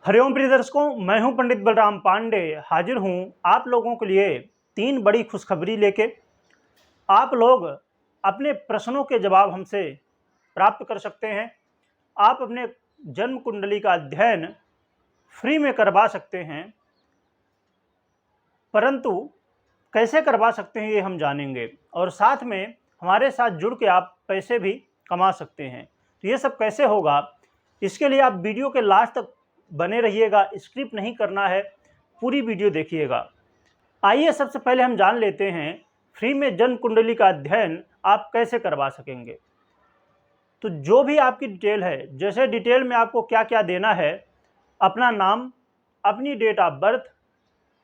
हरिओम प्रिय दर्शकों, मैं हूं पंडित बलराम पांडे। हाजिर हूं आप लोगों के लिए 3 बड़ी खुशखबरी लेके। आप लोग अपने प्रश्नों के जवाब हमसे प्राप्त कर सकते हैं। आप अपने जन्म कुंडली का अध्ययन फ्री में करवा सकते हैं, परंतु कैसे करवा सकते हैं ये हम जानेंगे और साथ में हमारे साथ जुड़ के आप पैसे भी कमा सकते हैं। तो ये सब कैसे होगा, इसके लिए आप वीडियो के लास्ट तक बने रहिएगा। स्क्रिप्ट नहीं करना है, पूरी वीडियो देखिएगा। आइए सबसे पहले हम जान लेते हैं फ्री में जन्म कुंडली का अध्ययन आप कैसे करवा सकेंगे। तो जो भी आपकी डिटेल है, जैसे डिटेल में आपको क्या क्या देना है, अपना नाम, अपनी डेट ऑफ बर्थ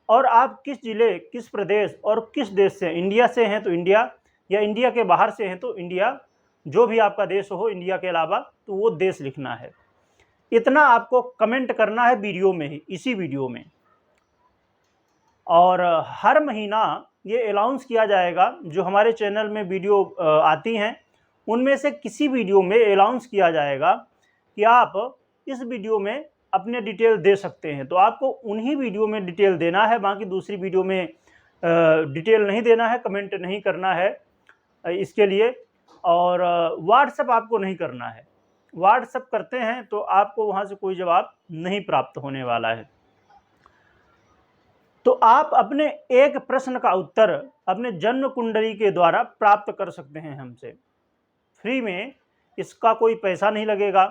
और आप किस जिले, किस प्रदेश और किस देश से, इंडिया से हैं तो इंडिया या इंडिया के बाहर से हैं तो इंडिया, जो भी आपका देश हो इंडिया के अलावा, तो वो देश लिखना है। इतना आपको कमेंट करना है वीडियो में ही, इसी वीडियो में। और हर महीना ये अनाउंस किया जाएगा, जो हमारे चैनल में वीडियो आती हैं उनमें से किसी वीडियो में अनाउंस किया जाएगा कि आप इस वीडियो में अपने डिटेल दे सकते हैं। तो आपको उन्हीं वीडियो में डिटेल देना है, बाकी दूसरी वीडियो में डिटेल नहीं देना है, कमेंट नहीं करना है इसके लिए। और व्हाट्सएप आपको नहीं करना है। व्हाट्सएप करते हैं तो आपको वहाँ से कोई जवाब नहीं प्राप्त होने वाला है। तो आप अपने एक प्रश्न का उत्तर अपने जन्म कुंडली के द्वारा प्राप्त कर सकते हैं हमसे फ्री में। इसका कोई पैसा नहीं लगेगा।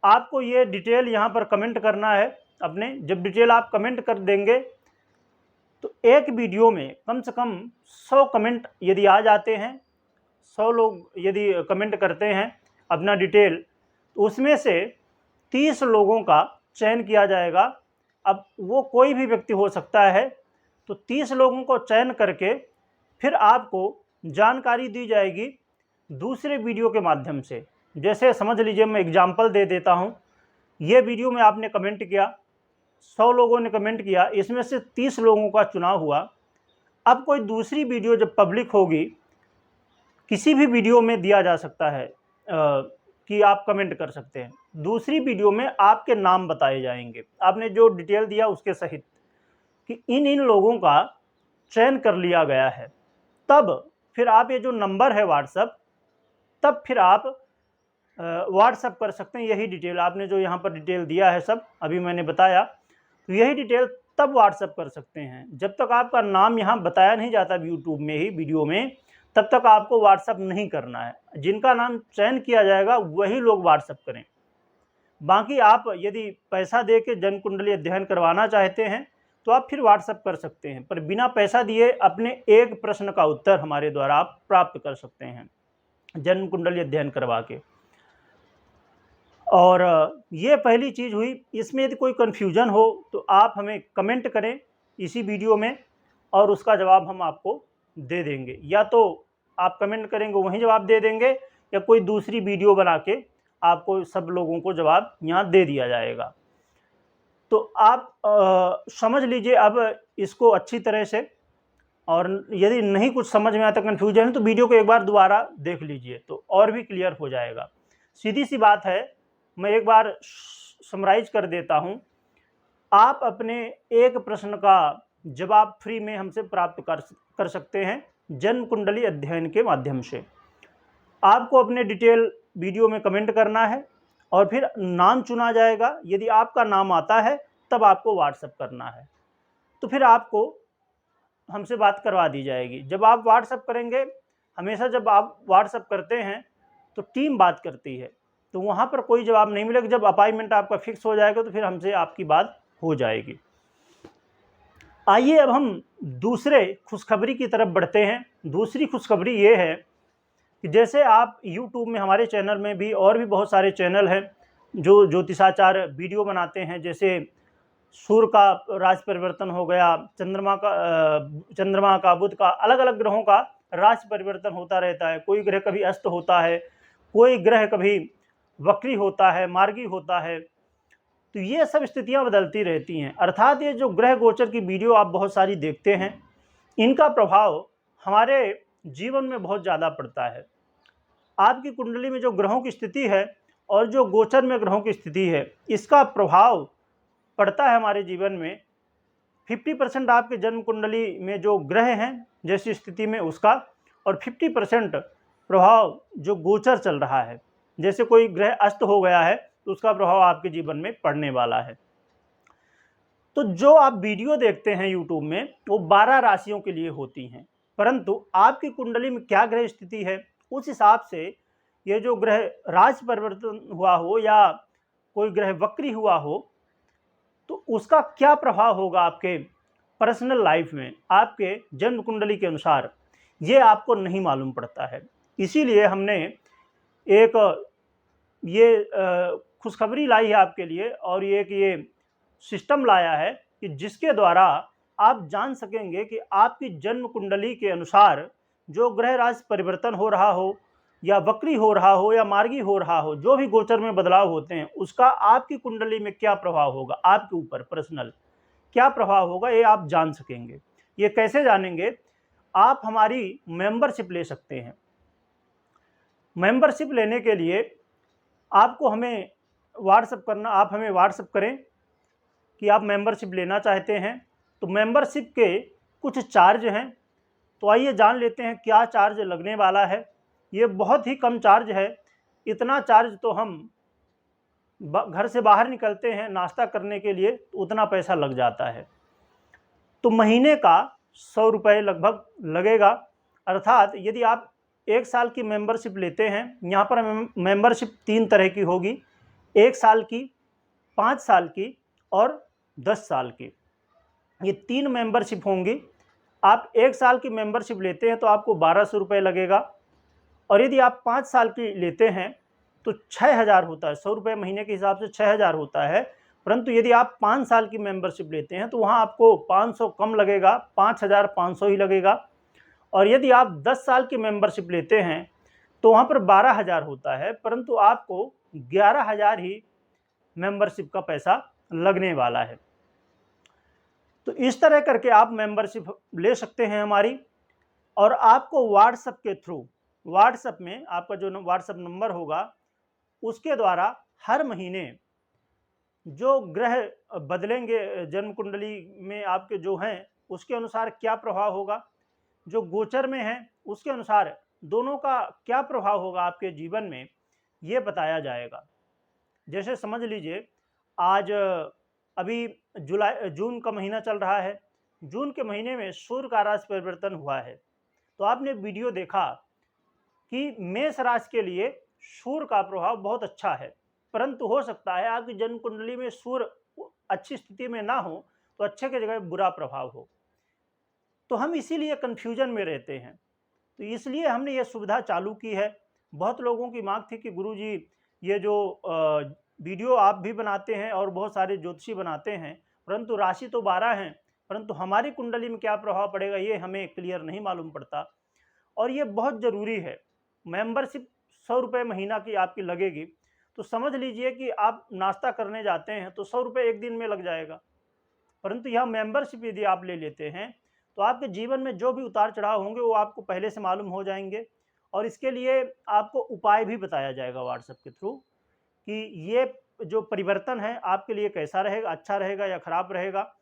आपको ये डिटेल यहाँ पर कमेंट करना है अपने। जब डिटेल आप कमेंट कर देंगे तो एक वीडियो में कम से कम 100 कमेंट यदि आ जाते हैं, 100 लोग यदि कमेंट करते हैं अपना डिटेल, तो उसमें से 30 लोगों का चयन किया जाएगा। अब वो कोई भी व्यक्ति हो सकता है। तो 30 लोगों को चयन करके फिर आपको जानकारी दी जाएगी दूसरे वीडियो के माध्यम से। जैसे समझ लीजिए, मैं एग्जाम्पल दे देता हूँ। ये वीडियो में आपने कमेंट किया, 100 लोगों ने कमेंट किया, इसमें से 30 लोगों का चुनाव हुआ। अब कोई दूसरी वीडियो जब पब्लिक होगी, किसी भी वीडियो में दिया जा सकता है कि आप कमेंट कर सकते हैं। दूसरी वीडियो में आपके नाम बताए जाएंगे, आपने जो डिटेल दिया उसके सहित, कि इन लोगों का चयन कर लिया गया है। तब फिर आप ये जो नंबर है व्हाट्सएप, तब फिर आप व्हाट्सएप कर सकते हैं। यही डिटेल आपने जो यहाँ पर डिटेल दिया है सब अभी मैंने बताया, तो यही डिटेल तब व्हाट्सएप कर सकते हैं। जब तक आपका नाम यहाँ बताया नहीं जाता यूट्यूब में ही वीडियो में, तब तक आपको व्हाट्सएप नहीं करना है। जिनका नाम चयन किया जाएगा वही लोग व्हाट्सएप करें। बाकी आप यदि पैसा दे के जन्म कुंडली अध्ययन करवाना चाहते हैं तो आप फिर व्हाट्सएप कर सकते हैं, पर बिना पैसा दिए अपने एक प्रश्न का उत्तर हमारे द्वारा आप प्राप्त कर सकते हैं जन्म कुंडली अध्ययन करवा के। और ये पहली चीज़ हुई। इसमें यदि कोई कन्फ्यूजन हो तो आप हमें कमेंट करें इसी वीडियो में और उसका जवाब हम आपको दे देंगे। या तो आप कमेंट करेंगे वहीं जवाब दे देंगे, या कोई दूसरी वीडियो बना के आपको सब लोगों को जवाब यहाँ दे दिया जाएगा। तो आप समझ लीजिए अब इसको अच्छी तरह से। और यदि नहीं कुछ समझ में आता, कन्फ्यूजन है, तो वीडियो को एक बार दोबारा देख लीजिए तो और भी क्लियर हो जाएगा। सीधी सी बात है, मैं एक बार समराइज कर देता हूँ। आप अपने एक प्रश्न का जवाब फ्री में हमसे प्राप्त कर सकते हैं जन्म कुंडली अध्ययन के माध्यम से। आपको अपने डिटेल वीडियो में कमेंट करना है और फिर नाम चुना जाएगा। यदि आपका नाम आता है तब आपको व्हाट्सएप करना है, तो फिर आपको हमसे बात करवा दी जाएगी। जब आप व्हाट्सएप करेंगे, हमेशा जब आप व्हाट्सएप करते हैं तो टीम बात करती है, तो वहाँ पर कोई जवाब नहीं मिलेगा। जब अपॉइंटमेंट आपका फिक्स हो जाएगा तो फिर हमसे आपकी बात हो जाएगी। आइए अब हम दूसरे खुशखबरी की तरफ बढ़ते हैं। दूसरी खुशखबरी ये है कि जैसे आप YouTube में, हमारे चैनल में भी और भी बहुत सारे चैनल हैं जो ज्योतिषाचार वीडियो बनाते हैं। जैसे सूर्य का राशि परिवर्तन हो गया, चंद्रमा का, बुध का, अलग अलग ग्रहों का राशि परिवर्तन होता रहता है। कोई ग्रह कभी अस्त होता है, कोई ग्रह कभी वक्री होता है, मार्गी होता है। तो ये सब स्थितियां बदलती रहती हैं। अर्थात ये जो ग्रह गोचर की वीडियो आप बहुत सारी देखते हैं, इनका प्रभाव हमारे जीवन में बहुत ज़्यादा पड़ता है। आपकी कुंडली में जो ग्रहों की स्थिति है और जो गोचर में ग्रहों की स्थिति है, इसका प्रभाव पड़ता है हमारे जीवन में। 50% आपके जन्म कुंडली में जो ग्रह हैं जैसी स्थिति में उसका, और 50% प्रभाव जो गोचर चल रहा है, जैसे कोई ग्रह अस्त हो गया है तो उसका प्रभाव आपके जीवन में पड़ने वाला है। तो जो आप वीडियो देखते हैं यूट्यूब में, वो 12 राशियों के लिए होती हैं, परंतु आपकी कुंडली में क्या ग्रह स्थिति है उस हिसाब से ये जो ग्रह राशि परिवर्तन हुआ हो या कोई ग्रह वक्री हुआ हो, तो उसका क्या प्रभाव होगा आपके पर्सनल लाइफ में, आपके जन्म कुंडली के अनुसार, ये आपको नहीं मालूम पड़ता है। इसीलिए हमने एक ये खुशखबरी लाई है आपके लिए, और ये सिस्टम लाया है कि जिसके द्वारा आप जान सकेंगे कि आपकी जन्म कुंडली के अनुसार जो ग्रह राशि परिवर्तन हो रहा हो या वक्री हो रहा हो या मार्गी हो रहा हो, जो भी गोचर में बदलाव होते हैं, उसका आपकी कुंडली में क्या प्रभाव होगा, आपके ऊपर पर्सनल क्या प्रभाव होगा, ये आप जान सकेंगे। ये कैसे जानेंगे? आप हमारी मेंबरशिप ले सकते हैं। मेंबरशिप लेने के लिए आपको हमें व्हाट्सएप करना, आप हमें व्हाट्सएप करें कि आप मेंबरशिप लेना चाहते हैं। तो मेंबरशिप के कुछ चार्ज हैं, तो आइए जान लेते हैं क्या चार्ज लगने वाला है। ये बहुत ही कम चार्ज है। इतना चार्ज तो हम घर से बाहर निकलते हैं नाश्ता करने के लिए तो उतना पैसा लग जाता है। तो महीने का 100 रुपये लगभग लगेगा। अर्थात यदि आप 1 साल की मेंबरशिप लेते हैं, यहाँ पर मेंबरशिप 3 तरह की होगी, 1 साल की, 5 साल की और 10 साल की। ये 3 मेंबरशिप होंगी। आप 1 साल की मेंबरशिप लेते हैं तो आपको 1200 रुपये लगेगा, और यदि आप 5 साल की लेते हैं तो 6000 होता है। 100 रुपये महीने के हिसाब से 6000 होता है। परंतु यदि आप 5 साल की मेंबरशिप लेते हैं तो वहाँ आपको 500 कम लगेगा, 5500 ही लगेगा। और यदि आप 10 साल की मेंबरशिप लेते हैं तो वहाँ पर 12000 होता है, परंतु आपको 11000 ही मेंबरशिप का पैसा लगने वाला है। तो इस तरह करके आप मेंबरशिप ले सकते हैं हमारी। और आपको व्हाट्सएप के थ्रू, व्हाट्सएप में आपका जो व्हाट्सएप नंबर होगा उसके द्वारा हर महीने जो ग्रह बदलेंगे जन्म कुंडली में आपके जो हैं, उसके अनुसार क्या प्रभाव होगा, जो गोचर में है उसके अनुसार दोनों का क्या प्रभाव होगा आपके जीवन में, ये बताया जाएगा। जैसे समझ लीजिए आज अभी जून का महीना चल रहा है। जून के महीने में सूर्य का राशि परिवर्तन हुआ है, तो आपने वीडियो देखा कि मेष राशि के लिए सूर्य का प्रभाव बहुत अच्छा है, परंतु हो सकता है आपकी जन्म कुंडली में सूर्य अच्छी स्थिति में ना हो तो अच्छे की जगह बुरा प्रभाव हो। तो हम इसीलिए कन्फ्यूजन में रहते हैं। तो इसलिए हमने ये सुविधा चालू की है। बहुत लोगों की मांग थी कि गुरुजी ये जो वीडियो आप भी बनाते हैं और बहुत सारे ज्योतिषी बनाते हैं, परंतु राशि तो 12 हैं, परंतु हमारी कुंडली में क्या प्रभाव पड़ेगा ये हमें क्लियर नहीं मालूम पड़ता। और ये बहुत ज़रूरी है। मेंबरशिप 100 रुपये महीना की आपकी लगेगी, तो समझ लीजिए कि आप नाश्ता करने जाते हैं तो 100 रुपये एक दिन में लग जाएगा। परंतु यह मेंबरशिप यदि आप ले लेते हैं तो आपके जीवन में जो भी उतार चढ़ाव होंगे वो आपको पहले से मालूम हो जाएंगे, और इसके लिए आपको उपाय भी बताया जाएगा व्हाट्सएप के थ्रू कि ये जो परिवर्तन है आपके लिए कैसा रहेगा, अच्छा रहेगा या खराब रहेगा,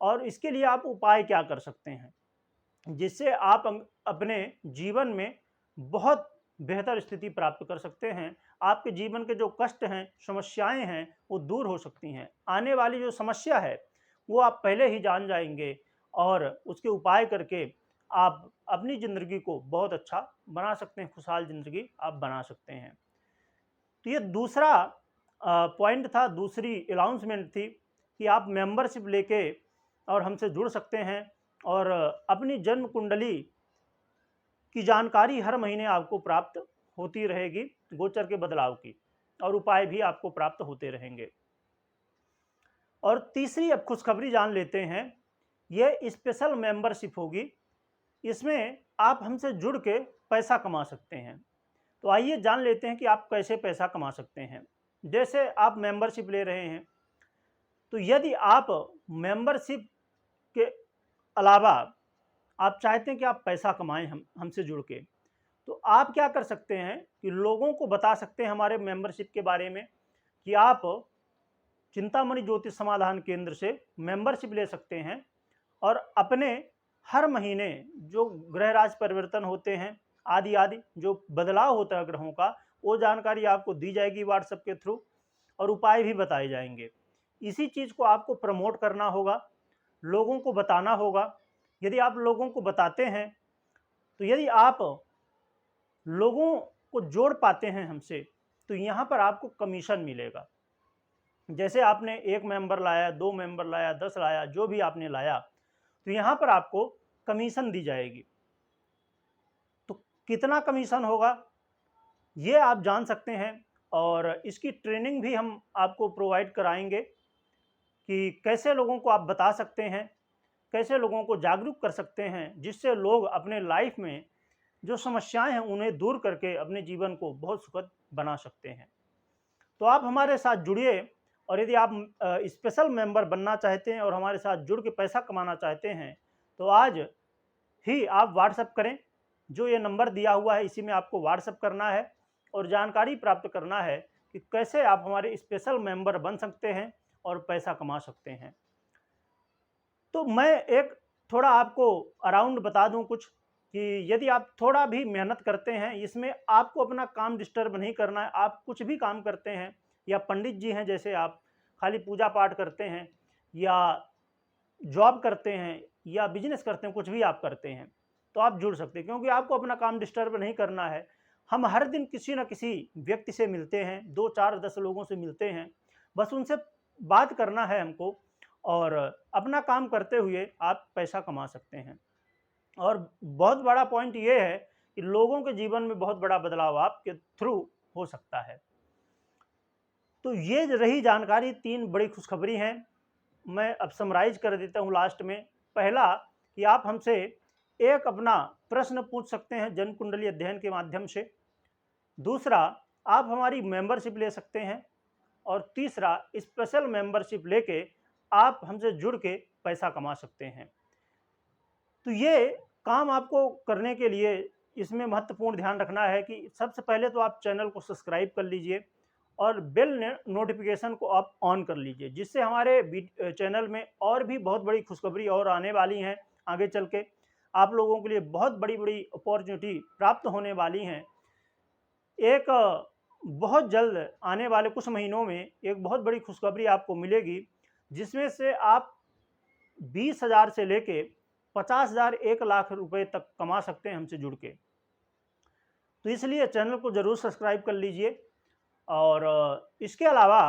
और इसके लिए आप उपाय क्या कर सकते हैं जिससे आप अपने जीवन में बहुत बेहतर स्थिति प्राप्त कर सकते हैं। आपके जीवन के जो कष्ट हैं, समस्याएं हैं, वो दूर हो सकती हैं। आने वाली जो समस्या है वो आप पहले ही जान जाएंगे और उसके उपाय करके आप अपनी ज़िंदगी को बहुत अच्छा बना सकते हैं, खुशहाल ज़िंदगी आप बना सकते हैं। तो ये दूसरा पॉइंट था, दूसरी अनाउंसमेंट थी कि आप मेंबरशिप लेके और हमसे जुड़ सकते हैं और अपनी जन्म कुंडली की जानकारी हर महीने आपको प्राप्त होती रहेगी, गोचर के बदलाव की, और उपाय भी आपको प्राप्त होते रहेंगे। और तीसरी अब खुशखबरी जान लेते हैं। यह स्पेशल मेंबरशिप होगी, इसमें आप हमसे जुड़ के पैसा कमा सकते हैं। तो आइए जान लेते हैं कि आप कैसे पैसा कमा सकते हैं। जैसे आप मेंबरशिप ले रहे हैं, तो यदि आप मेंबरशिप के अलावा आप चाहते हैं कि आप पैसा कमाएं हमसे जुड़ के, तो आप क्या कर सकते हैं कि लोगों को बता सकते हैं हमारे मेंबरशिप के बारे में कि आप चिंतामणि ज्योतिष समाधान केंद्र से मेंबरशिप ले सकते हैं और अपने हर महीने जो ग्रह राज परिवर्तन होते हैं आदि आदि जो बदलाव होता है ग्रहों का, वो जानकारी आपको दी जाएगी व्हाट्सएप के थ्रू और उपाय भी बताए जाएंगे। इसी चीज़ को आपको प्रमोट करना होगा, लोगों को बताना होगा। यदि आप लोगों को बताते हैं तो यदि आप लोगों को जोड़ पाते हैं हमसे तो यहाँ पर आपको कमीशन मिलेगा। जैसे आपने 1 मेंबर लाया, 2 मेंबर लाया, 10 लाया, जो भी आपने लाया, तो यहाँ पर आपको कमीशन दी जाएगी। तो कितना कमीशन होगा ये आप जान सकते हैं और इसकी ट्रेनिंग भी हम आपको प्रोवाइड कराएंगे कि कैसे लोगों को आप बता सकते हैं, कैसे लोगों को जागरूक कर सकते हैं, जिससे लोग अपने लाइफ में जो समस्याएं हैं उन्हें दूर करके अपने जीवन को बहुत सुखद बना सकते हैं। तो आप हमारे साथ जुड़िए और यदि आप स्पेशल मेंबर बनना चाहते हैं और हमारे साथ जुड़ के पैसा कमाना चाहते हैं तो आज ही आप व्हाट्सएप करें। जो ये नंबर दिया हुआ है इसी में आपको व्हाट्सएप करना है और जानकारी प्राप्त करना है कि कैसे आप हमारे स्पेशल मेंबर बन सकते हैं और पैसा कमा सकते हैं। तो मैं एक थोड़ा आपको अराउंड बता दूं कुछ कि यदि आप थोड़ा भी मेहनत करते हैं, इसमें आपको अपना काम डिस्टर्ब नहीं करना है। आप कुछ भी काम करते हैं या पंडित जी हैं जैसे आप खाली पूजा पाठ करते हैं या जॉब करते हैं या बिजनेस करते हैं, कुछ भी आप करते हैं तो आप जुड़ सकते हैं, क्योंकि आपको अपना काम डिस्टर्ब नहीं करना है। हम हर दिन किसी न किसी व्यक्ति से मिलते हैं, 2, 4, 10 लोगों से मिलते हैं, बस उनसे बात करना है हमको और अपना काम करते हुए आप पैसा कमा सकते हैं। और बहुत बड़ा पॉइंट ये है कि लोगों के जीवन में बहुत बड़ा बदलाव आपके थ्रू हो सकता है। तो ये रही जानकारी, 3 बड़ी खुशखबरी हैं। मैं अब समराइज कर देता हूँ लास्ट में। पहला कि आप हमसे एक अपना प्रश्न पूछ सकते हैं जन्म कुंडली अध्ययन के माध्यम से। दूसरा, आप हमारी मेंबरशिप ले सकते हैं और तीसरा, स्पेशल मेंबरशिप लेके आप हमसे जुड़ के पैसा कमा सकते हैं। तो ये काम आपको करने के लिए इसमें महत्वपूर्ण ध्यान रखना है कि सबसे पहले तो आप चैनल को सब्सक्राइब कर लीजिए और बेल नोटिफिकेशन को आप ऑन कर लीजिए, जिससे हमारे चैनल में और भी बहुत बड़ी खुशखबरी और आने वाली हैं। आगे चल के आप लोगों के लिए बहुत बड़ी बड़ी अपॉर्चुनिटी प्राप्त होने वाली हैं। एक बहुत जल्द आने वाले कुछ महीनों में एक बहुत बड़ी खुशखबरी आपको मिलेगी, जिसमें से आप 20,000 से लेके 50,000, 1 लाख रुपए तक कमा सकते हैं हमसे जुड़ के। तो इसलिए चैनल को ज़रूर सब्सक्राइब कर लीजिए और इसके अलावा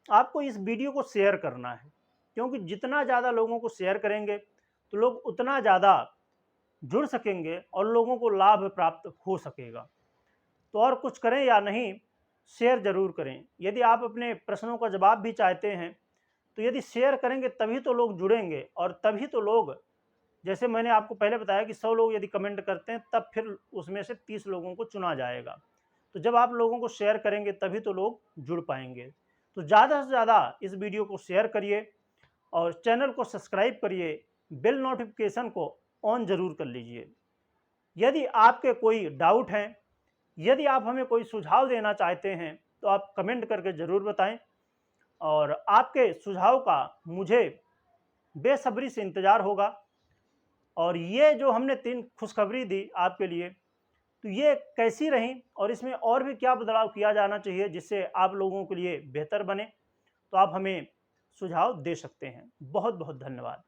आपको इस वीडियो को शेयर करना है, क्योंकि जितना ज़्यादा लोगों को शेयर करेंगे तो लोग उतना ज़्यादा जुड़ सकेंगे और लोगों को लाभ प्राप्त हो सकेगा। तो और कुछ करें या नहीं, शेयर ज़रूर करें। यदि आप अपने प्रश्नों का जवाब भी चाहते हैं तो यदि शेयर करेंगे तभी तो लोग जुड़ेंगे और तभी तो लोग, जैसे मैंने आपको पहले बताया कि 100 लोग यदि कमेंट करते हैं तब फिर उसमें से 30 लोगों को चुना जाएगा। तो जब आप लोगों को शेयर करेंगे तभी तो लोग जुड़ पाएंगे। तो ज़्यादा से ज़्यादा इस वीडियो को शेयर करिए और चैनल को सब्सक्राइब करिए, बेल नोटिफिकेशन को ऑन ज़रूर कर लीजिए। यदि आपके कोई डाउट हैं, यदि आप हमें कोई सुझाव देना चाहते हैं तो आप कमेंट करके ज़रूर बताएं और आपके सुझाव का मुझे बेसब्री से इंतज़ार होगा। और ये जो हमने 3 खुशखबरी दी आपके लिए, तो ये कैसी रहीं और इसमें और भी क्या बदलाव किया जाना चाहिए जिससे आप लोगों के लिए बेहतर बने, तो आप हमें सुझाव दे सकते हैं। बहुत बहुत धन्यवाद।